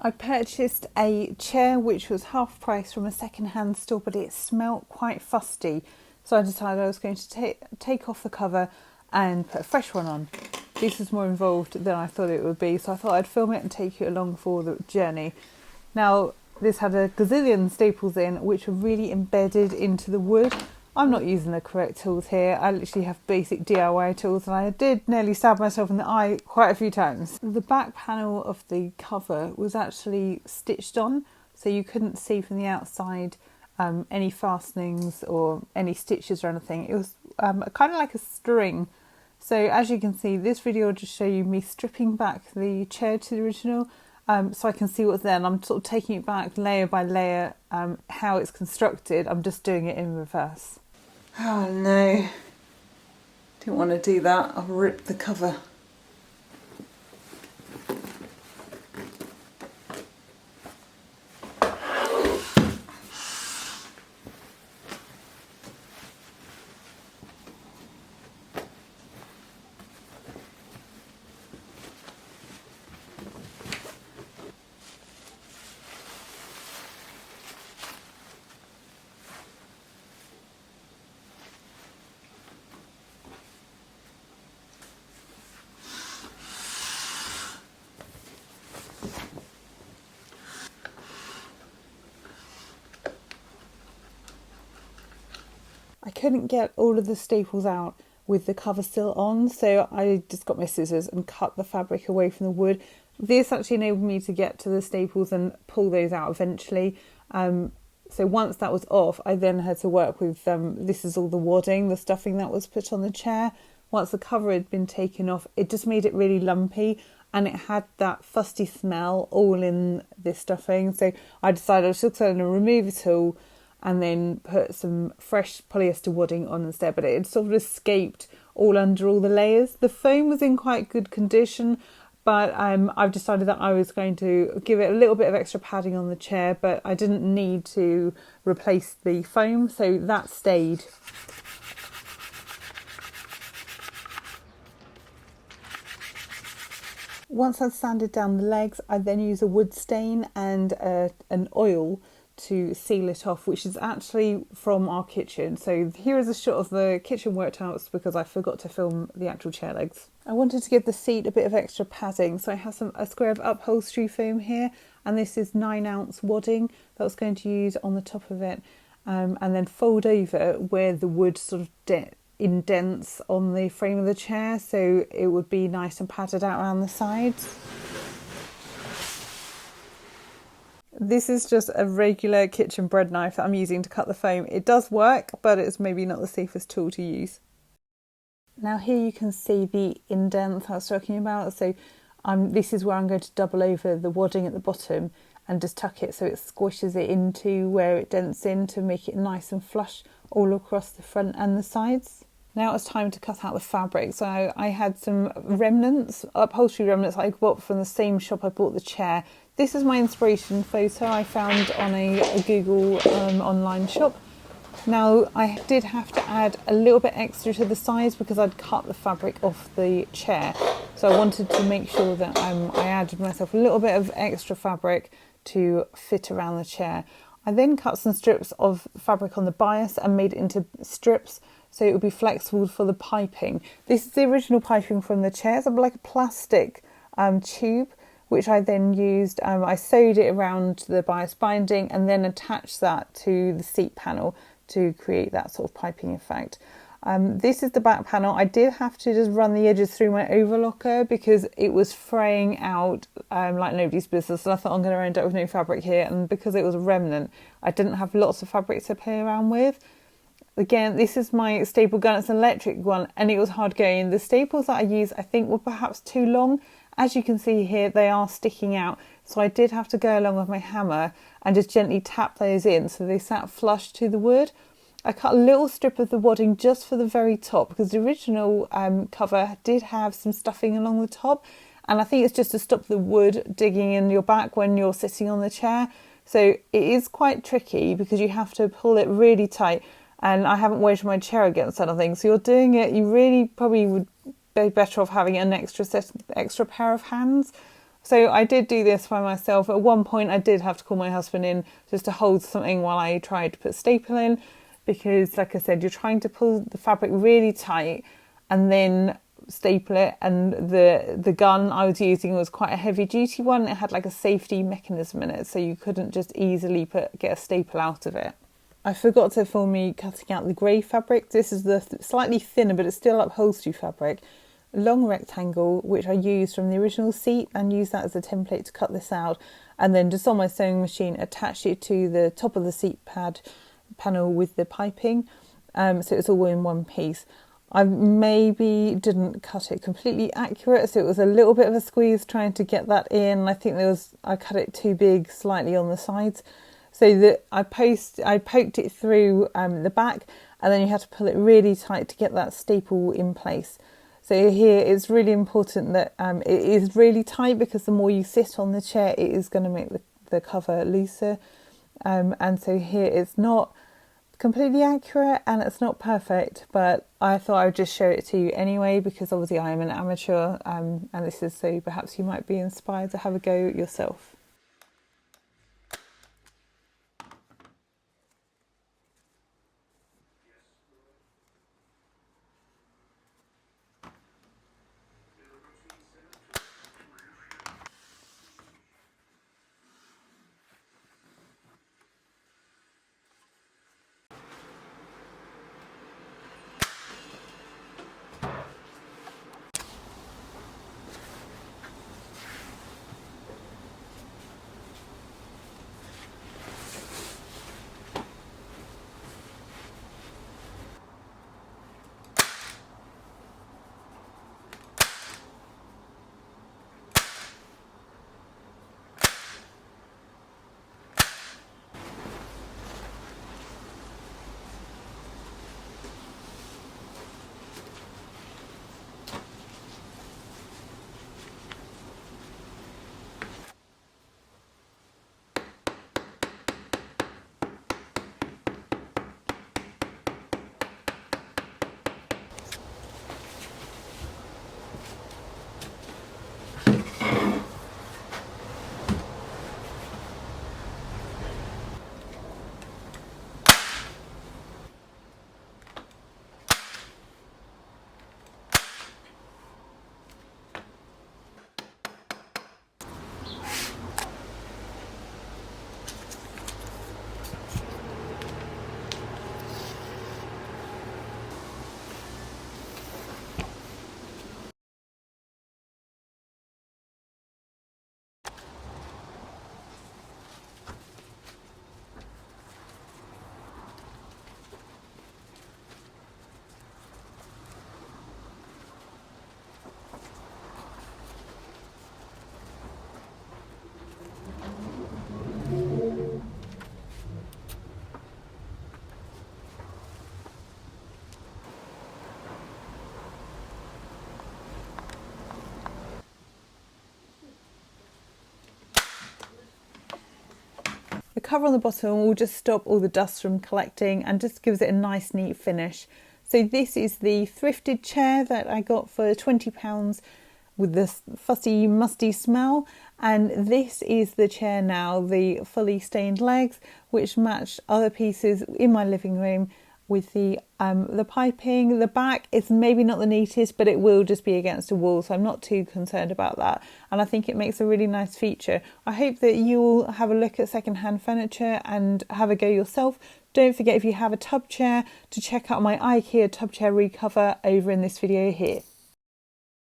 I purchased a chair which was half price from a second-hand store, but it smelt quite fusty. So I decided I was going to take off the cover and put a fresh one on. This is more involved than I thought it would be, so I thought I'd film it and take you along for the journey. Now, this had a gazillion staples in, which were really embedded into the wood. I'm not using the correct tools here. I literally have basic DIY tools, and I did nearly stab myself in the eye quite a few times. The back panel of the cover was actually stitched on, so you couldn't see from the outside any fastenings or any stitches or anything. It was kind of like a string. So as you can see, this video will just show you me stripping back the chair to the original, so I can see what's there. And I'm sort of taking it back layer by layer, how it's constructed. I'm just doing it in reverse. Oh no, didn't want to do that. I'll rip the cover. I couldn't get all of the staples out with the cover still on, so I just got my scissors and cut the fabric away from the wood. This actually enabled me to get to the staples and pull those out eventually. So once that was off, I then had to work with, this is all the wadding, the stuffing that was put on the chair. Once the cover had been taken off, it just made it really lumpy, and it had that fusty smell all in this stuffing. So I decided I was just going to remove it all and then put some fresh polyester wadding on instead, but it had sort of escaped all under all the layers. The foam was in quite good condition, but I've decided that I was going to give it a little bit of extra padding on the chair, but I didn't need to replace the foam, so that stayed. Once I've sanded down the legs, I then use a wood stain and an oil to seal it off, which is actually from our kitchen. So here is a shot of the kitchen worktops because I forgot to film the actual chair legs. I wanted to give the seat a bit of extra padding, so I have a square of upholstery foam here, and this is 9-ounce wadding that I was going to use on the top of it, and then fold over where the wood sort of indents on the frame of the chair, so it would be nice and padded out around the sides. This is just a regular kitchen bread knife that I'm using to cut the foam. It does work, but it's maybe not the safest tool to use. Now here you can see the indent I was talking about. So this is where I'm going to double over the wadding at the bottom and just tuck it so it squishes it into where it dents in to make it nice and flush all across the front and the sides. Now it's time to cut out the fabric. So I had some remnants, upholstery remnants I bought from the same shop I bought the chair. This is my inspiration photo I found on a Google online shop. Now I did have to add a little bit extra to the sides because I'd cut the fabric off the chair. So I wanted to make sure that I added myself a little bit of extra fabric to fit around the chair. I then cut some strips of fabric on the bias and made it into strips so it would be flexible for the piping. This is the original piping from the chair. It's like a plastic tube, which I then used. I sewed it around the bias binding and then attached that to the seat panel to create that sort of piping effect. This is the back panel. I did have to just run the edges through my overlocker because it was fraying out like nobody's business, and I thought I'm going to end up with no fabric here, and because it was a remnant I didn't have lots of fabric to play around with. Again, this is my staple gun. It's an electric one and it was hard going. The staples that I used I think were perhaps too long. As you can see here, they are sticking out, so I did have to go along with my hammer and just gently tap those in so they sat flush to the wood. I cut a little strip of the wadding just for the very top because the original cover did have some stuffing along the top, and I think it's just to stop the wood digging in your back when you're sitting on the chair. So it is quite tricky because you have to pull it really tight, and I haven't wedged my chair against anything, so you're doing it, you really probably would be better off having an extra pair of hands. So I did do this by myself. At one point I did have to call my husband in just to hold something while I tried to put staple in, because like I said, you're trying to pull the fabric really tight and then staple it, and the gun I was using was quite a heavy duty one. It had like a safety mechanism in it, so you couldn't just easily get a staple out of it. I forgot to film me cutting out the grey fabric. This is the slightly thinner, but it's still upholstery fabric. A long rectangle, which I used from the original seat, and used that as a template to cut this out. And then just on my sewing machine, attached it to the top of the seat panel with the piping. So it's all in one piece. I maybe didn't cut it completely accurate, so it was a little bit of a squeeze trying to get that in. I think I cut it too big slightly on the sides, so that I poked it through the back, and then you have to pull it really tight to get that staple in place. So here it's really important that it is really tight, because the more you sit on the chair, it is going to make the cover looser. And so here it's not completely accurate and it's not perfect, but I thought I would just show it to you anyway, because obviously I am an amateur, and this is so perhaps you might be inspired to have a go yourself. The cover on the bottom will just stop all the dust from collecting and just gives it a nice neat finish. So this is the thrifted chair that I got for £20 with this fussy musty smell, and this is the chair now, the fully stained legs, which match other pieces in my living room with the piping. The back is maybe not the neatest, but it will just be against a wall, so I'm not too concerned about that, and I think it makes a really nice feature. I hope that you will have a look at secondhand furniture and have a go yourself. Don't forget, if you have a tub chair, to check out my IKEA tub chair recover over in this video here.